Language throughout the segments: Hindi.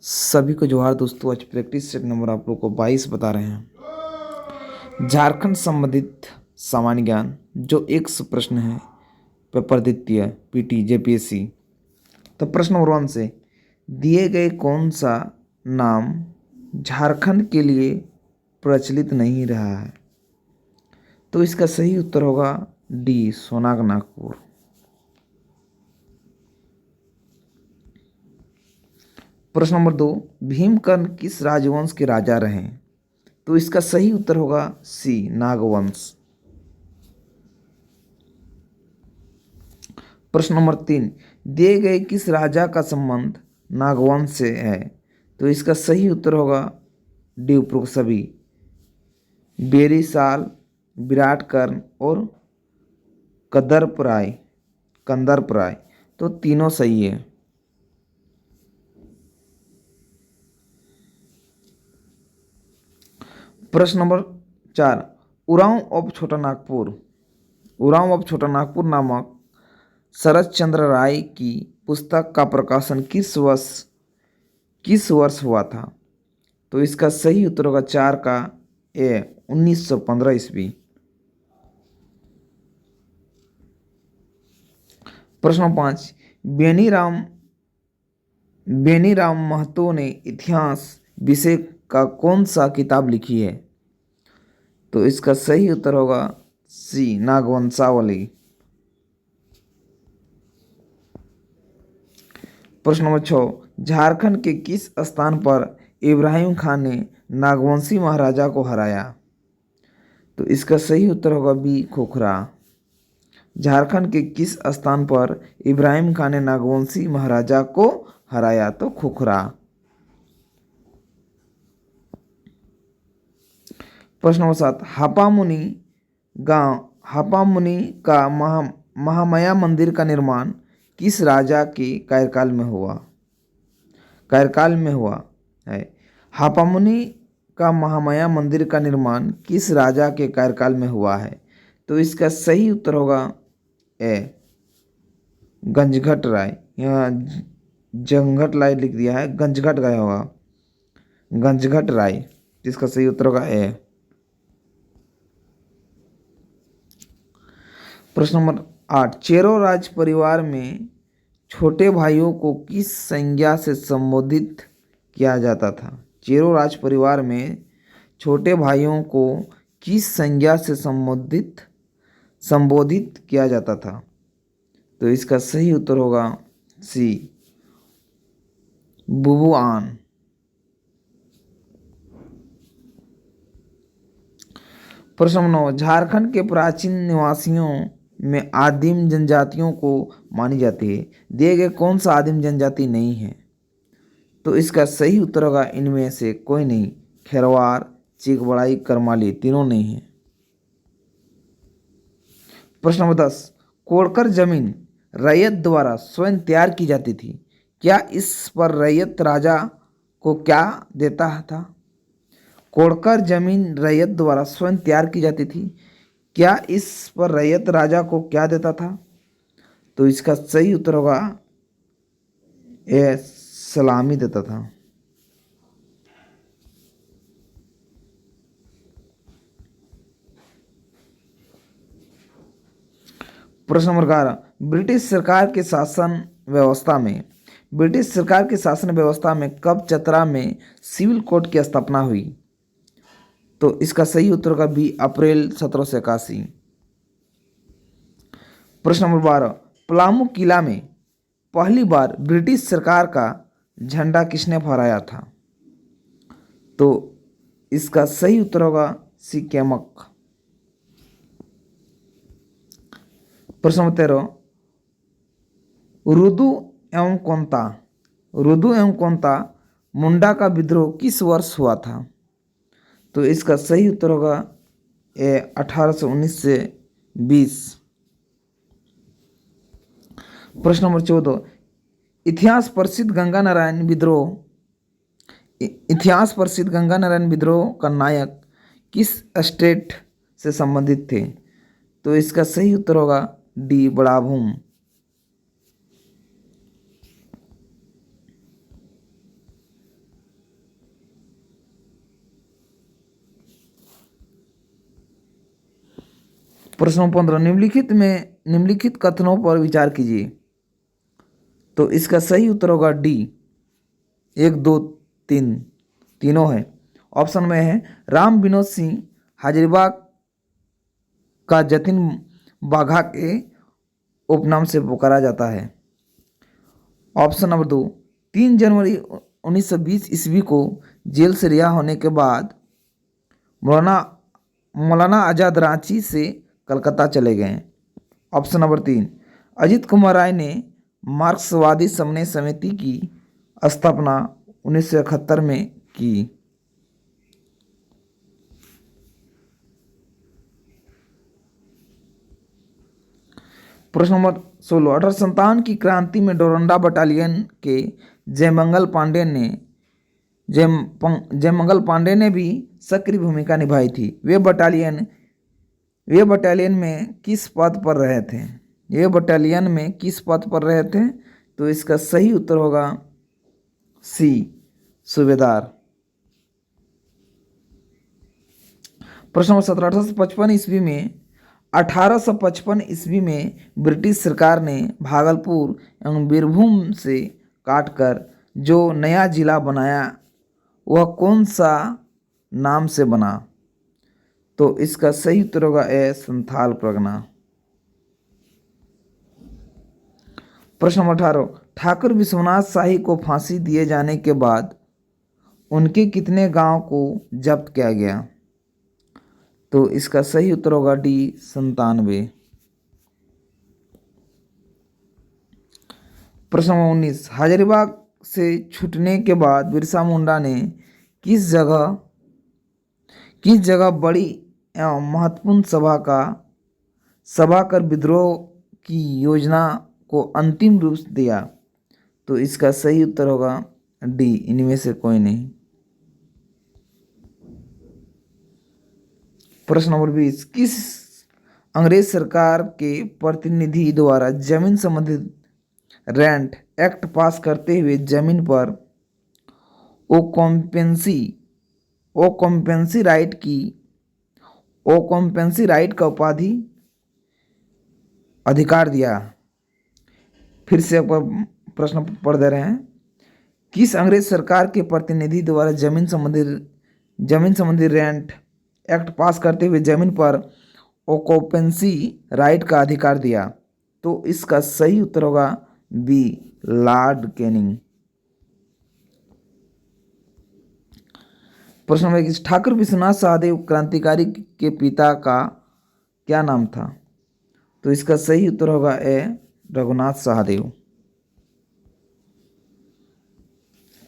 सभी को जोहार दोस्तों। आज प्रैक्टिस सेट नंबर आप लोग को 22 बता रहे हैं। झारखंड संबंधित सामान्य ज्ञान जो 100 प्रश्न है, पेपर द्वितीय पीटी जेपीएससी। तो प्रश्न नंबर 1 से दिए गए कौन सा नाम झारखंड के लिए प्रचलित नहीं रहा है? तो इसका सही उत्तर होगा डी, सोनाग नागपुर। प्रश्न नंबर 2, भीमकर्ण किस राजवंश के राजा रहे? तो इसका सही उत्तर होगा सी, नागवंश। प्रश्न नंबर 3, दिए गए किस राजा का संबंध नागवंश से है? तो इसका सही उत्तर होगा डी, उपरोक्त सभी, बेरीसाल, विराटकर्ण और कंदरपराय। तो तीनों सही है। प्रश्न नंबर 4, उरांव ऑफ छोटा नागपुर नामक शरद चंद्र राय की पुस्तक का प्रकाशन किस वर्ष हुआ था? तो इसका सही उत्तर होगा 4 का ए, 1915 ईस्वी। प्रश्न 5, बेनीराम महतो ने इतिहास विषय का कौन सा किताब लिखी है? तो इसका सही उत्तर होगा सी, नागवंशावली। प्रश्न नंबर 6, झारखंड के किस स्थान पर इब्राहिम खान ने नागवंशी महाराजा को हराया? तो इसका सही उत्तर होगा बी, खोखरा। झारखंड के किस स्थान पर इब्राहिम खान ने नागवंशी महाराजा को हराया? तो खोखरा। प्रश्न नंबर 7, हापा मुनि का महामाया मंदिर का निर्माण किस राजा के कार्यकाल में हुआ है? हापा मुनि का महामाया मंदिर का निर्माण किस राजा के कार्यकाल में हुआ है? तो इसका सही उत्तर होगा ए, गंजघट राय। यहाँ जंघट राय लिख दिया है, गंजघट गया होगा, गंजघट राय। इसका सही उत्तर होगा ए। प्रश्न नंबर 8, चेरो राज परिवार में छोटे भाइयों को किस संज्ञा से संबोधित किया जाता था? चेरो राज परिवार में छोटे भाइयों को किस संज्ञा से संबोधित किया जाता था? तो इसका सही उत्तर होगा सी, बुबुआन। प्रश्न नंबर 9, झारखंड के प्राचीन निवासियों में आदिम जनजातियों को मानी जाती है, दिए गए कौन सा आदिम जनजाति नहीं है? तो इसका सही उत्तर होगा इनमें से कोई नहीं, खेरवार, चिकबड़ाई, करमाली, तीनों नहीं है। प्रश्न नंबर 10, कोड़कर जमीन रैयत द्वारा स्वयं तैयार की जाती थी, क्या इस पर रैयत राजा को क्या देता था? कोड़कर जमीन रैयत द्वारा स्वयं तैयार की जाती थी, क्या इस पर रैयत राजा को क्या देता था? तो इसका सही उत्तर होगा ए, सलामी देता था। प्रश्न नंबर 11, ब्रिटिश सरकार के शासन व्यवस्था में कब चतरा में सिविल कोड की स्थापना हुई? तो इसका सही उत्तर होगा बी, अप्रैल 1781। प्रश्न नंबर 12, पलामू किला में पहली बार ब्रिटिश सरकार का झंडा किसने फहराया था? तो इसका सही उत्तर होगा सी, कैमक। प्रश्न नंबर 13, रुदु एवं कोंता मुंडा का विद्रोह किस वर्ष हुआ था? तो इसका सही उत्तर होगा 1819 से 20। प्रश्न नंबर 14, इतिहास प्रसिद्ध गंगा नारायण विद्रोह का नायक किस स्टेट से संबंधित थे? तो इसका सही उत्तर होगा डी, बड़ाभूम। प्रश्न नंबर 15, निम्नलिखित कथनों पर विचार कीजिए। तो इसका सही उत्तर होगा डी, 1, 2, 3 तीनों है। ऑप्शन में है राम विनोद सिंह हजारीबाग का जतिन बाघा के उपनाम से पुकारा जाता है। ऑप्शन नंबर 2, 3 जनवरी 1920 ईस्वी को जेल से रिहा होने के बाद मौलाना आज़ाद रांची से कलकत्ता चले गए। ऑप्शन नंबर 3, अजित कुमार राय ने मार्क्सवादी समन्वय समिति की स्थापना 1971 में की। प्रश्न नंबर 16, 1857 की क्रांति में डोरंडा बटालियन के जयमंगल पांडे ने भी सक्रिय भूमिका निभाई थी। वे बटालियन में किस पद पर रहे थे? तो इसका सही उत्तर होगा सी, सूबेदार। प्रश्न नंबर 17, 1855 ईस्वी में ब्रिटिश सरकार ने भागलपुर एवं बीरभूम से काटकर जो नया जिला बनाया वह कौन सा नाम से बना? तो इसका सही उत्तर होगा ए, संथाल परगना। प्रश्न नंबर 18, ठाकुर विश्वनाथ शाही को फांसी दिए जाने के बाद उनके कितने गांव को जब्त किया गया? तो इसका सही उत्तर होगा डी, 97। प्रश्न नंबर 19, हजारीबाग से छूटने के बाद बिरसा मुंडा ने किस जगह बड़ी एवं महत्वपूर्ण सभा कर विद्रोह की योजना को अंतिम रूप दिया? तो इसका सही उत्तर होगा डी, इनमें से कोई नहीं। प्रश्न नंबर 20, किस अंग्रेज सरकार के प्रतिनिधि द्वारा जमीन संबंधित रेंट एक्ट पास करते हुए जमीन पर ओकम्पेंसी राइट का उपाधि अधिकार दिया? फिर से एक बार प्रश्न पढ़ दे रहे हैं। किस अंग्रेज सरकार के प्रतिनिधि द्वारा जमीन संबंधी रेंट एक्ट पास करते हुए जमीन पर ऑक्यूपेंसी राइट का अधिकार दिया? तो इसका सही उत्तर होगा बी, लॉर्ड कैनिंग। प्रश्न नंबर 21, ठाकुर विश्वनाथ सहदेव क्रांतिकारी के पिता का क्या नाम था? तो इसका सही उत्तर होगा ए, रघुनाथ सहदेव।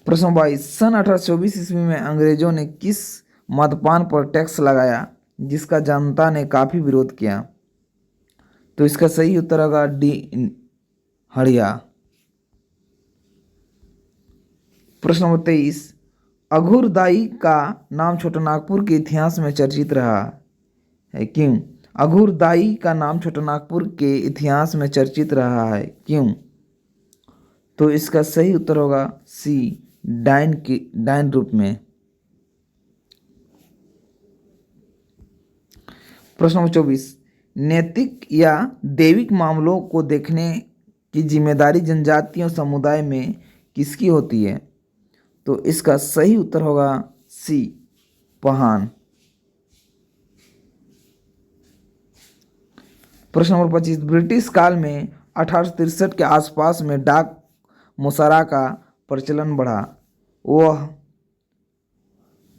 प्रश्न 22, सन 1824 ईस्वी में अंग्रेजों ने किस मद्यपान पर टैक्स लगाया जिसका जनता ने काफी विरोध किया? तो इसका सही उत्तर होगा डी, हड़िया। प्रश्न नंबर 23, अघुरदाई का नाम छोटानागपुर के इतिहास में चर्चित रहा है, क्यों? अघुरदाई का नाम छोटानागपुर के इतिहास में चर्चित रहा है, क्यों? तो इसका सही उत्तर होगा सी, डायन रूप में। प्रश्न नंबर 24, नैतिक या दैविक मामलों को देखने की जिम्मेदारी जनजातीय समुदाय में किसकी होती है? तो इसका सही उत्तर होगा सी, पहान। प्रश्न नंबर 25, ब्रिटिश काल में 1863 के आसपास में डाक मुसारा का प्रचलन बढ़ा। वह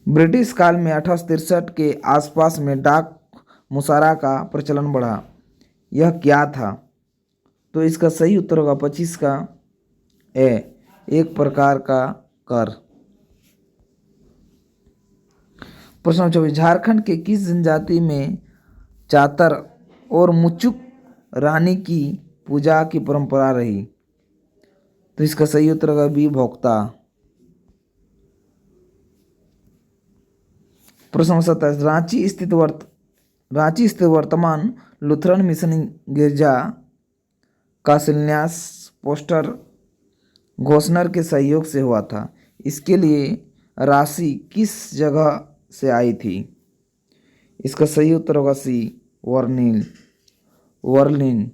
ब्रिटिश काल में 1863 के आसपास में डाक मुसारा का प्रचलन बढ़ा, यह क्या था? तो इसका सही उत्तर होगा 25 का ए, एक प्रकार का कर। प्रश्न 24, झारखंड के किस जनजाति में चातर और मुचुक रानी की पूजा की परंपरा रही? तो इसका सही उत्तर होगा बी, भोक्ता। प्रश्न 27, रांची स्थित वर्तमान लुथरन मिशन गिरजा का शिलान्यास पोस्टर घोषणर के सहयोग से हुआ था। इसके लिए राशि किस जगह से आई थी? इसका सही उत्तर होगा सी, वर्निल वर्लिन।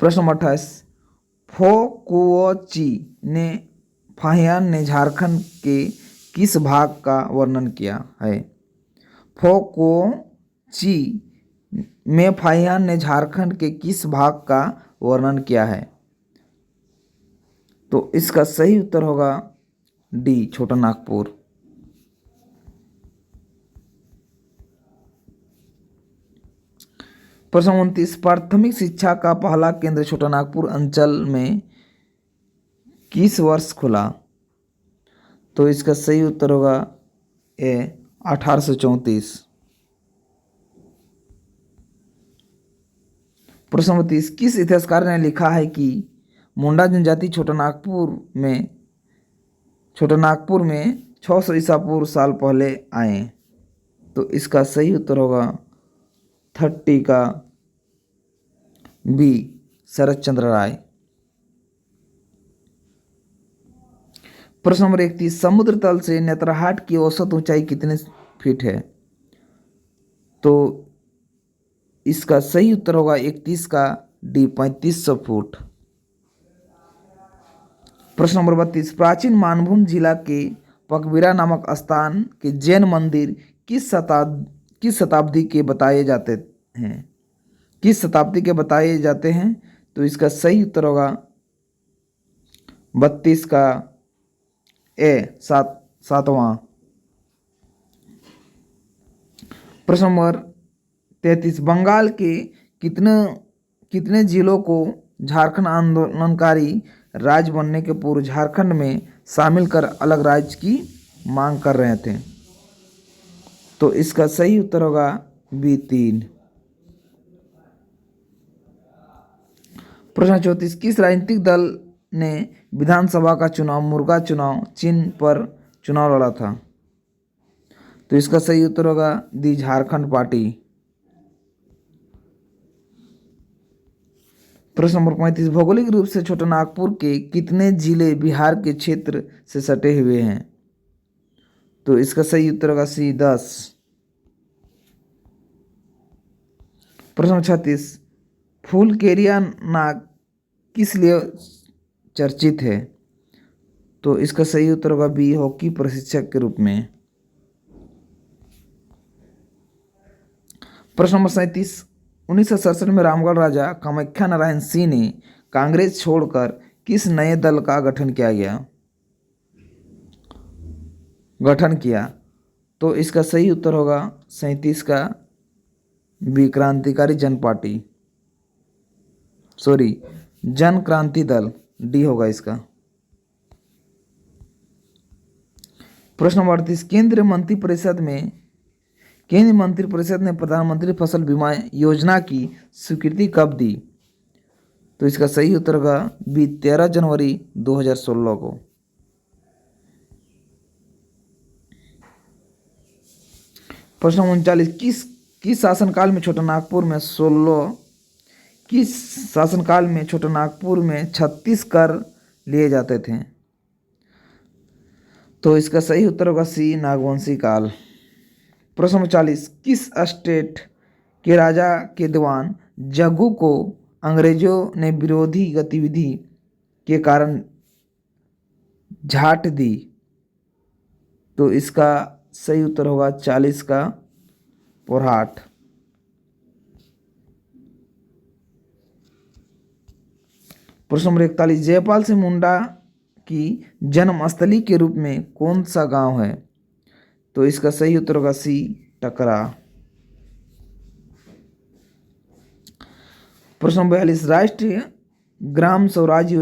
प्रश्न नंबर 28, फोकुओची ने फाहियान ने झारखंड के किस भाग का वर्णन किया है? फोकुओची में फाहियान ने झारखंड के किस भाग का वर्णन किया है? तो इसका सही उत्तर होगा डी, छोटा नागपुर। प्रश्न 29, प्राथमिक शिक्षा का पहला केंद्र छोटा नागपुर अंचल में किस वर्ष खुला? तो इसका सही उत्तर होगा ए, 1834। प्रश्न 30, किस इतिहासकार ने लिखा है कि मुंडा जनजाति छोटा नागपुर में 600 ईसा पूर्व साल पहले आए? तो इसका सही उत्तर होगा 30 का बी, शरद चंद्र राय। प्रश्न नंबर 31, समुद्र तल से नेतरहाट की औसत ऊंचाई कितने फीट है? तो इसका सही उत्तर होगा 31 का डी, 3500 फुट। प्रश्न नंबर 32, प्राचीन मानभूम जिला के पकबीरा नामक स्थान के जैन मंदिर किस शताब्दी के बताए जाते हैं? किस शताब्दी के बताए जाते हैं? तो इसका सही उत्तर होगा 32 का ए, सातवां। प्रश्न नंबर 33, बंगाल के कितने जिलों को झारखंड आंदोलनकारी राज्य बनने के पूर्व झारखंड में शामिल कर अलग राज्य की मांग कर रहे थे? तो इसका सही उत्तर होगा बी, 3। प्रश्न 34, किस राजनीतिक दल ने विधानसभा का चुनाव मुर्गा चुनाव चिन्ह पर चुनाव लड़ा था? तो इसका सही उत्तर होगा दी, झारखंड पार्टी। प्रश्न नंबर 35, भौगोलिक रूप से छोटा नागपुर के कितने जिले बिहार के क्षेत्र से सटे हुए हैं? तो इसका सही उत्तर होगा सी, 10। प्रश्न नंबर 36, फुलकेरिया नाग किस लिए चर्चित है? तो इसका सही उत्तर होगा बी, हॉकी प्रशिक्षक के रूप में। प्रश्न नंबर 37, 1967 में रामगढ़ राजा कामाख्या नारायण सिंह ने कांग्रेस छोड़कर किस नए दल का गठन किया? तो इसका सही उत्तर होगा 37 का बी, क्रांतिकारी जन party, sorry, Jan Kranti Dal, D होगा इसका। प्रश्न नंबर 38, केंद्रीय मंत्रिपरिषद ने प्रधानमंत्री फसल बीमा योजना की स्वीकृति कब दी? तो इसका सही उत्तर होगा बी, 13 जनवरी 2016 को। प्रश्न 39, किस शासनकाल में छोटा नागपुर में 36 कर लिए जाते थे? तो इसका सही उत्तर होगा सी, नागवंशी काल। प्रश्न नंबर 40, किस स्टेट के राजा के दीवान जग्गू को अंग्रेजों ने विरोधी गतिविधि के कारण झाट दी? तो इसका सही उत्तर होगा 40 का पोरहाट। प्रश्न नंबर 41, जयपाल सिंह मुंडा की जन्मस्थली के रूप में कौन सा गांव है? तो इसका सही उत्तर होगा सी, टकरा। प्रश्न नंबर 42, राष्ट्रीय ग्राम स्वराज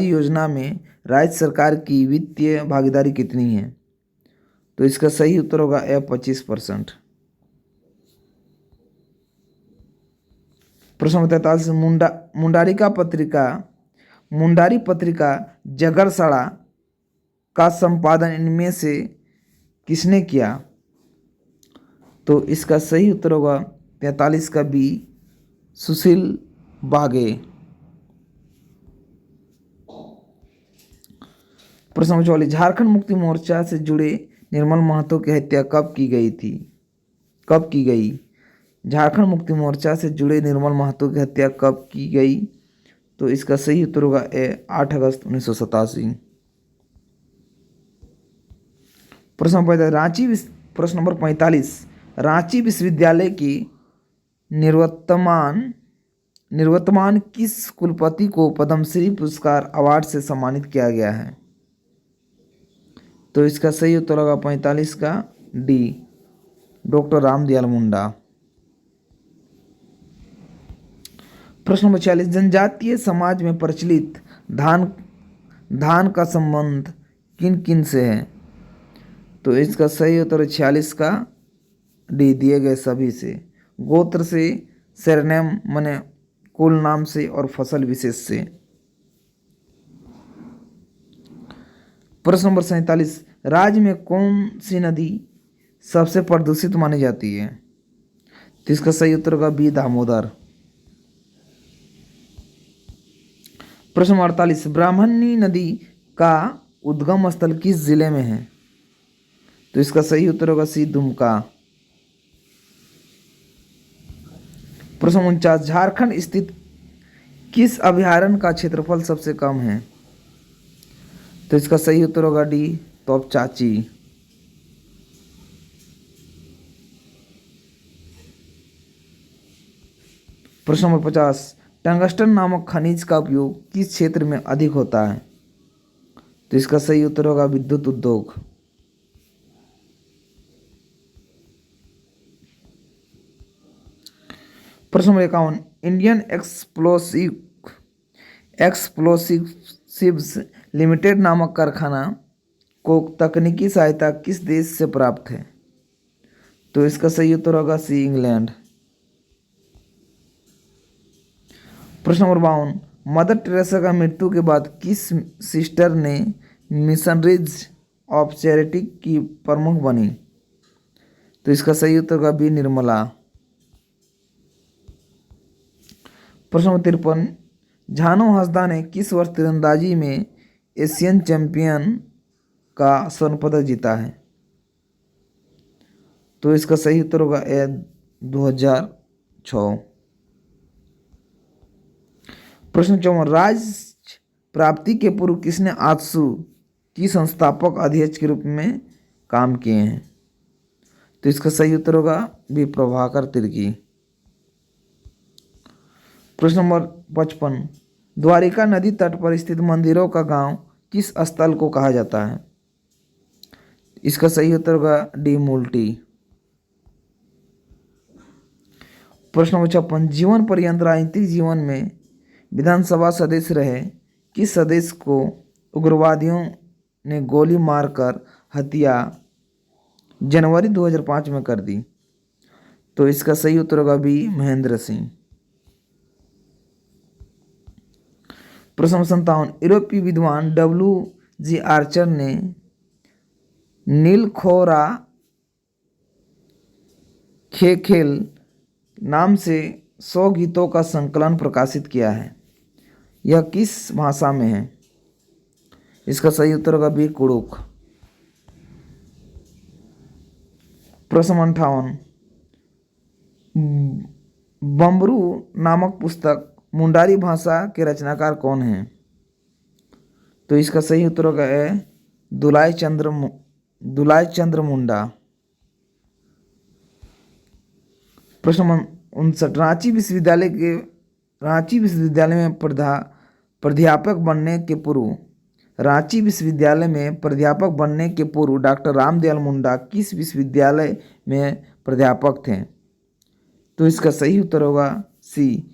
योजना में राज्य सरकार की वित्तीय भागीदारी कितनी है? तो इसका सही उत्तर होगा ए, 25%। प्रश्न नंबर 43, मुंडारी पत्रिका जगरसड़ा का संपादन इनमें से किसने किया? तो इसका सही उत्तर होगा 43 का बी, सुशील बागे। प्रश्न नंबर 44, झारखंड मुक्ति मोर्चा से जुड़े निर्मल महतो की हत्या कब की गई थी? कब की गई? झारखंड मुक्ति मोर्चा से जुड़े निर्मल महतो की हत्या कब की गई? तो इसका सही उत्तर होगा ए 8 अगस्त 1987। प्रश्न नंबर 45, रांची विश्वविद्यालय की निवर्तमान निवर्तमान किस कुलपति को पद्मश्री पुरस्कार अवार्ड से सम्मानित किया गया है? तो इसका सही उत्तर होगा 45 का डी, डॉक्टर रामदयाल मुंडा। प्रश्न नंबर 46, जनजातीय समाज में प्रचलित धान का संबंध किन किन से है? तो इसका सही उत्तर 46 का डी, दिए गए सभी से, गोत्र से, सरनेम माने कुल नाम से, और फसल विशेष से। प्रश्न नंबर 47, राज्य में कौन सी नदी सबसे प्रदूषित मानी जाती है? तो इसका सही उत्तर होगा बी, दामोदर। प्रश्न नंबर 48, ब्राह्मणी नदी का उद्गम स्थल किस जिले में है? तो इसका सही उत्तर होगा सी, दुमका। प्रश्न 49, झारखंड स्थित किस अभयारण्य का क्षेत्रफल सबसे कम है? तो इसका सही उत्तर होगा डी, तोपचांची। प्रश्न नंबर 50, टंगस्टन नामक खनिज का उपयोग किस क्षेत्र में अधिक होता है? तो इसका सही उत्तर होगा विद्युत उद्योग। प्रश्न नंबर 51, इंडियन एक्सप्लोसिव्स लिमिटेड नामक कारखाना को तकनीकी सहायता किस देश से प्राप्त है? तो इसका सही उत्तर होगा सी, इंग्लैंड। प्रश्न नंबर 52, मदर टेरेसा का मृत्यु के बाद किस सिस्टर ने मिशनरीज ऑफ चैरिटी की प्रमुख बनी? तो इसका सही उत्तर होगा बी, निर्मला। प्रश्न नंबर 53, झानो हंसदा ने किस वर्ष तीरंदाजी में एशियन चैंपियन का स्वर्ण पदक जीता है? तो इसका सही उत्तर होगा ए, 2006। प्रश्न 54, राज्य प्राप्ति के पूर्व किसने आजसू की संस्थापक अध्यक्ष के रूप में काम किए हैं? तो इसका सही उत्तर होगा बी, प्रभाकर तिर्की। प्रश्न नंबर 55, द्वारिका नदी तट पर स्थित मंदिरों का गांव किस स्थल को कहा जाता है? इसका सही उत्तर होगा डी, मूलटी। प्रश्न नंबर 56, जीवन पर्यंत राजनीतिक जीवन में विधानसभा सदस्य रहे किस सदस्य को उग्रवादियों ने गोली मारकर हत्या जनवरी 2005 में कर दी? तो इसका सही उत्तर होगा बी, महेंद्र सिंह। प्रश्न नंबर 57, यूरोपीय विद्वान WG आर्चर ने नीलखोरा खेल नाम से 100 गीतों का संकलन प्रकाशित किया है। यह किस भाषा में है? इसका सही उत्तर होगा बी, कुड़ुक। प्रश्न 58, बम्बरू नामक पुस्तक मुंडारी भाषा के रचनाकार कौन हैं? तो इसका सही उत्तर होगा ए, दुलाय चंद्र मुंडा। प्रश्न नंबर 59, रांची विश्वविद्यालय में प्राध्यापक बनने के पूर्व डॉक्टर रामदयाल मुंडा किस विश्वविद्यालय में प्राध्यापक थे? तो इसका सही उत्तर होगा सी,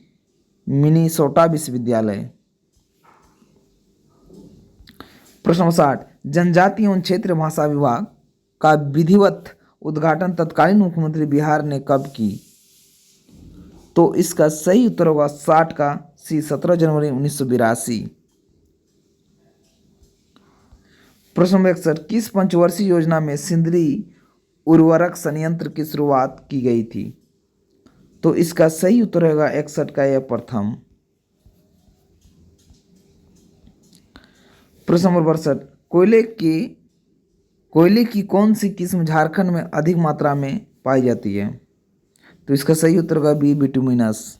मिनीसोटा विश्वविद्यालय। प्रश्न नंबर 60, जनजाति एवं क्षेत्रीय भाषा विभाग का विधिवत उद्घाटन तत्कालीन मुख्यमंत्री बिहार ने कब की? तो इसका सही उत्तर होगा 60 का सी, 17 जनवरी 1982। प्रश्न नंबर 61, किस पंचवर्षीय योजना में सिंदरी उर्वरक संयंत्र की शुरुआत की गई थी? तो इसका सही उत्तर होगा 61 का यह प्रथम। प्रश्न नंबर 62, कोयले की कौन सी किस्म झारखंड में अधिक मात्रा में पाई जाती है? तो इसका सही उत्तर होगा बी, बिटुमिनस।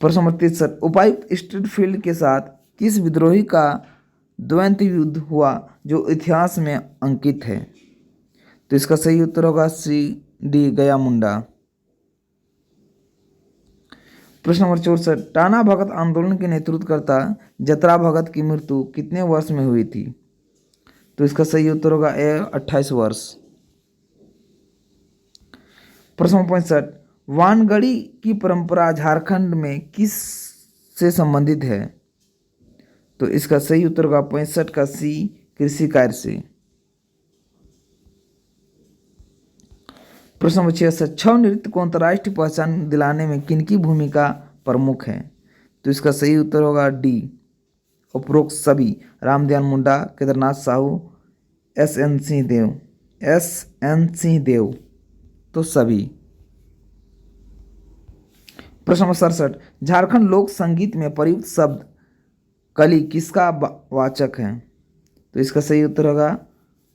प्रश्न नंबर 63, उपायुक्त स्ट्रीटफील्ड के साथ किस विद्रोही का द्वंद्व युद्ध हुआ जो इतिहास में अंकित है? तो इसका सही उत्तर होगा सी, डी, गया मुंडा। प्रश्न नंबर 64, टाना भगत आंदोलन के नेतृत्वकर्ता जतरा भगत की मृत्यु कितने वर्ष में हुई थी? तो इसका सही उत्तर होगा ए, 28 वर्ष। प्रश्न नंबर 65, वानगड़ी की परंपरा झारखंड में किस से संबंधित है? तो इसका सही उत्तर होगा 65 का सी, कृषि कार्य से। प्रश्न नंबर 66, छऊ नृत्य को अंतर्राष्ट्रीय पहचान दिलाने में किनकी भूमिका प्रमुख है? तो इसका सही उत्तर होगा डी, उपरोक्त सभी, रामदयाल मुंडा, केदारनाथ साहू, एस.एन. सिंह देव, तो सभी। प्रश्न नंबर 67, झारखंड लोक संगीत में प्रयुक्त शब्द कली किसका वाचक है? तो इसका सही उत्तर होगा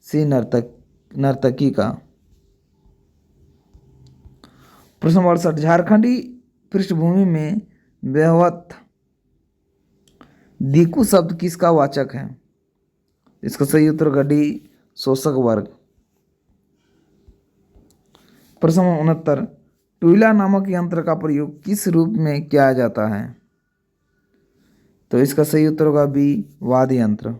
सी, नर्तकी का। प्रश्न नंबर 68, झारखंडी पृष्ठभूमि में व्यवहृत दीकू शब्द किसका वाचक है? इसका सही उत्तर होगा डी, शोषक वर्ग। प्रश्न नंबर 69, टुईला नामक यंत्र का प्रयोग किस रूप में किया जाता है? तो इसका सही उत्तर होगा बी, वाद्य यंत्र।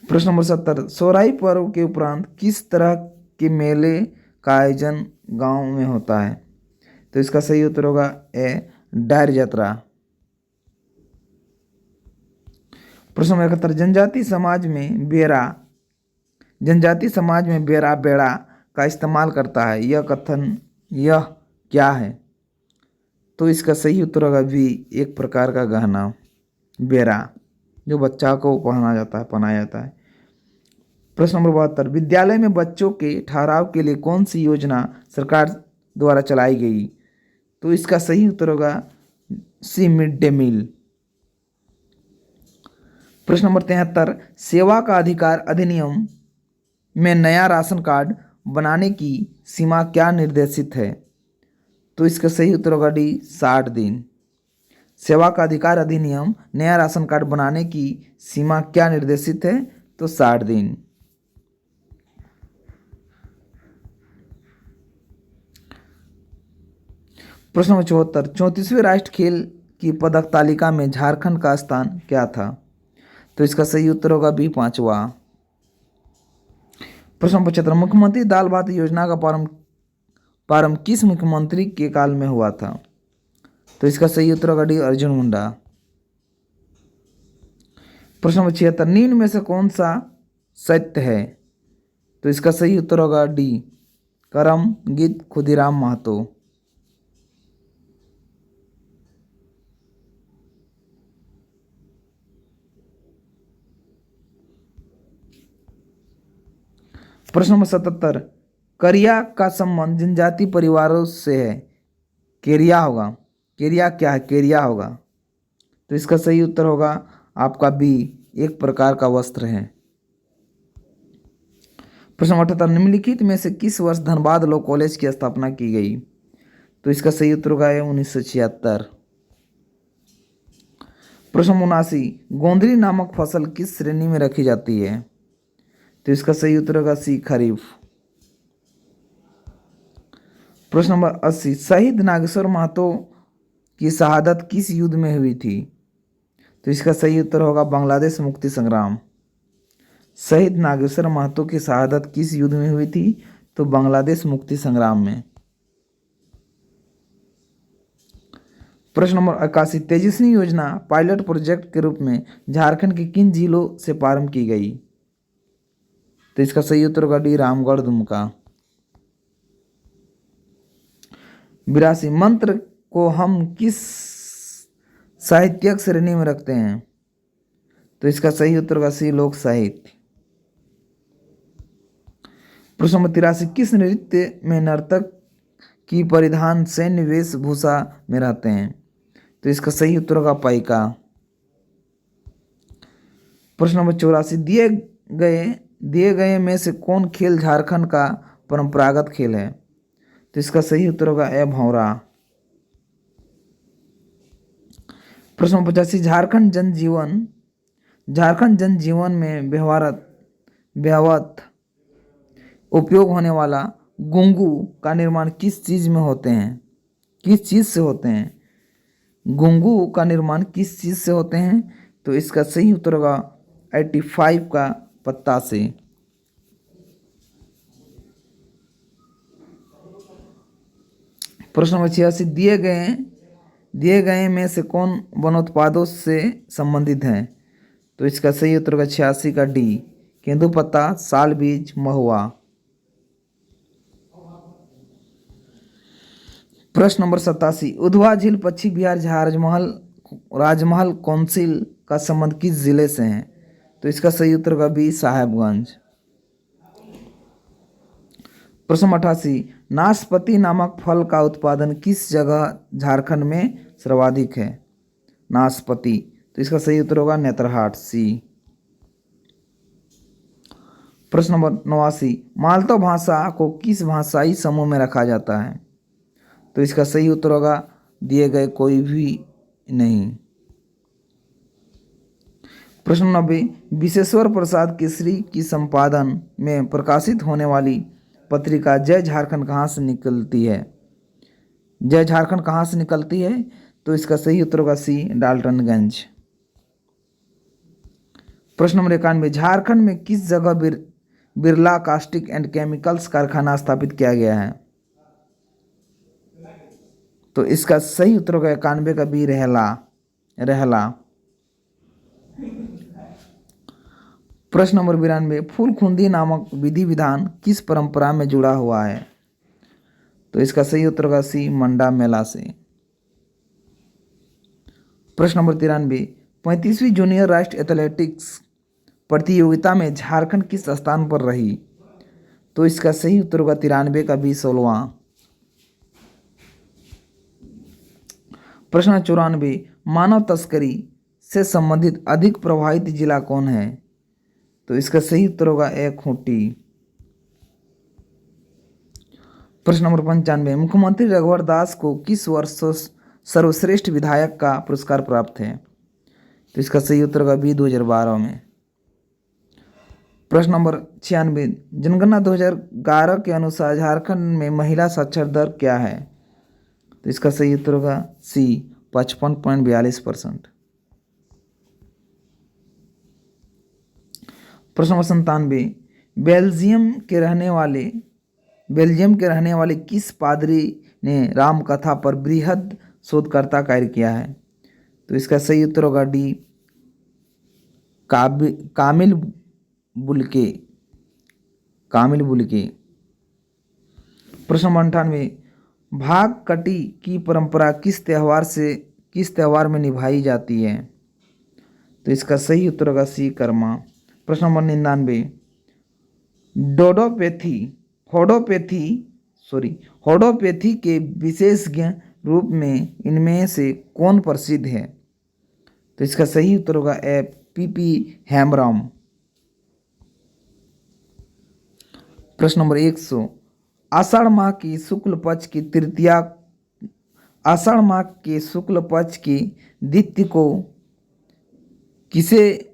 प्रश्न नंबर 70, सोहराई पर्व के उपरांत किस तरह के मेले का आयोजन गांव में होता है? तो इसका सही उत्तर होगा ए, डायर यात्रा। प्रश्न नंबर 71, जनजाति समाज में बेरा बेड़ा का इस्तेमाल करता है, यह क्या है? तो इसका सही उत्तर होगा बी, एक प्रकार का गहना, बेरा, जो बच्चा को पहनाया जाता है। प्रश्न नंबर 72, विद्यालय में बच्चों के ठहराव के लिए कौन सी योजना सरकार द्वारा चलाई गई? तो इसका सही उत्तर होगा सी, मिड डे मील। प्रश्न नंबर 73, सेवा का अधिकार अधिनियम में नया राशन कार्ड बनाने की सीमा क्या निर्देशित है? तो इसका सही उत्तर होगा डी, 60 दिन। सेवा का अधिकार अधिनियम नया राशन कार्ड बनाने की सीमा क्या निर्देशित है? तो 60 दिन। प्रश्न नंबर 74, 34वें राष्ट्रीय खेल की पदक तालिका में झारखंड का स्थान क्या था? तो इसका सही उत्तर होगा बी, 5वां। प्रश्न नंबर 75, मुख्यमंत्री दाल भात योजना का प्रारंभ किस मुख्यमंत्री के काल में हुआ था? तो इसका सही उत्तर होगा डी, अर्जुन मुंडा। प्रश्न नंबर 76, निम्न में से कौन सा सत्य है? तो इसका सही उत्तर होगा डी, करम गीत खुदीराम महतो। प्रश्न नंबर 77, करिया का संबंध जनजाति परिवारों से है, केरिया क्या है? केरिया होगा। तो इसका सही उत्तर होगा आपका बी, एक प्रकार का वस्त्र है। प्रश्न नंबर 78, निम्नलिखित में से किस वर्ष धनबाद लॉ कॉलेज की स्थापना की गई? तो इसका सही उत्तर होगा 1976। प्रश्न नंबर 79, गोंदली नामक फसल किस श्रेणी में रखी जाती है? तो इसका सही उत्तर होगा सी, खरीफ। प्रश्न नंबर 80, शहीद नागेश्वर महतो की शहादत किस युद्ध में हुई थी? तो इसका सही उत्तर होगा बांग्लादेश मुक्ति संग्राम। शहीद नागेश्वर महतो की शहादत किस युद्ध में हुई थी? तो बांग्लादेश मुक्ति संग्राम में। प्रश्न नंबर 81, तेजस्वी योजना पायलट प्रोजेक्ट के रूप में झारखंड के किन जिलों से प्रारंभ की गई? तो इसका सही उत्तर होगा डी, रामगढ़, दुमका। 82, मंत्र को हम किस साहित्यिक श्रेणी में रखते हैं? तो इसका सही उत्तर होगा सी, लोक साहित्य। प्रश्न नंबर 83, किस नृत्य में नर्तक की परिधान सैन्य वेशभूषा में रहते हैं? तो इसका सही उत्तर होगा पाइका। प्रश्न नंबर 84, दिए गए में से कौन खेल झारखंड का परंपरागत खेल है? तो इसका सही उत्तर होगा ए भौरा। प्रश्न नंबर 85, झारखंड जनजीवन में व्यवहारत उपयोग होने वाला घुंघू का निर्माण किस चीज में होते हैं? किस चीज से होते हैं? घुंघू का निर्माण किस चीज से होते हैं? तो इसका सही उत्तर होगा 85 का पत्ता से। प्रश्न नंबर 86, दिए गए में से कौन वनोत्पादों से संबंधित है? तो इसका सही उत्तर होगा 86 का डी, केंदुपत्ता, साल बीज, महुआ। प्रश्न नंबर 87, उधवा झील, पश्चिम बिहार, राजमहल काउंसिल का संबंध किस जिले से है? तो इसका सही उत्तर होगा बी, साहेबगंज। प्रश्न 88, नाशपाती नामक फल का उत्पादन किस जगह झारखंड में सर्वाधिक है? नाशपाती, तो इसका सही उत्तर होगा नेतरहाट, सी। प्रश्न नंबर 89, मालतो भाषा को किस भाषाई समूह में रखा जाता है? तो इसका सही उत्तर होगा दिए गए कोई भी नहीं। प्रश्न 90, विश्वेश्वर प्रसाद केसरी की संपादन में प्रकाशित होने वाली पत्रिका जय झारखंड कहाँ से निकलती है? जय झारखंड कहाँ से निकलती है? तो इसका सही उत्तर होगा सी, डाल्टनगंज। प्रश्न नंबर 91, झारखंड में किस जगह बिरला कास्टिक एंड केमिकल्स कारखाना स्थापित किया गया है? तो इसका सही उत्तर होगा 91 का बी, रहला। प्रश्न नंबर 92, फूलखुंदी नामक विधि विधान किस परंपरा में जुड़ा हुआ है? तो इसका सही उत्तर होगा सी, मंडा मेला से। प्रश्न नंबर 93, 35वीं जूनियर राष्ट्रीय एथलेटिक्स प्रतियोगिता में झारखंड किस स्थान पर रही? तो इसका सही उत्तर होगा 93 का बी, 16वां। प्रश्न 94, मानव तस्करी से संबंधित अधिक प्रभावित जिला कौन है? तो इसका सही उत्तर होगा ए, खूंटी। प्रश्न नंबर 95, मुख्यमंत्री रघुवर दास को किस वर्ष सर्वश्रेष्ठ विधायक का पुरस्कार प्राप्त है? तो इसका सही उत्तर होगा बी, 2012 में। प्रश्न नंबर 96, जनगणना 2011 के अनुसार झारखंड में महिला साक्षर दर क्या है? तो इसका सही उत्तर होगा सी, 55.42%। प्रश्न नंबर 97, बेल्जियम के रहने वाले किस पादरी ने रामकथा पर बृहद शोधकर्ता कार्य किया है? तो इसका सही उत्तर होगा डी, कामिल बुल्के। प्रश्न नंबर 98, भाग कटी की परंपरा किस त्योहार में निभाई जाती है? तो इसका सही उत्तर होगा सी, कर्मा। प्रश्न नंबर 99, होडोपैथी के विशेषज्ञ रूप में इनमें से कौन प्रसिद्ध है? तो इसका सही उत्तर होगा ए, पीपी हेम्ब्रम। प्रश्न नंबर 100, आषाढ़ माह के शुक्ल पक्ष की द्वितीय को किसे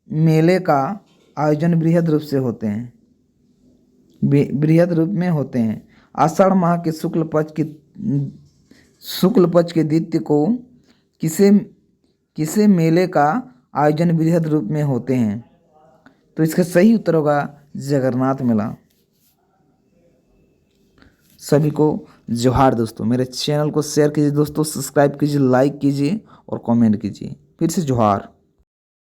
मेले का आयोजन बृहद रूप में होते हैं? आषाढ़ माह के शुक्ल पक्ष के द्वितीय को किसे मेले का आयोजन बृहद रूप में होते हैं? तो इसका सही उत्तर होगा जगन्नाथ मेला। सभी को जोहार दोस्तों। मेरे चैनल को शेयर कीजिए दोस्तों, सब्सक्राइब कीजिए, लाइक कीजिए और कमेंट कीजिए। फिर से जोहार।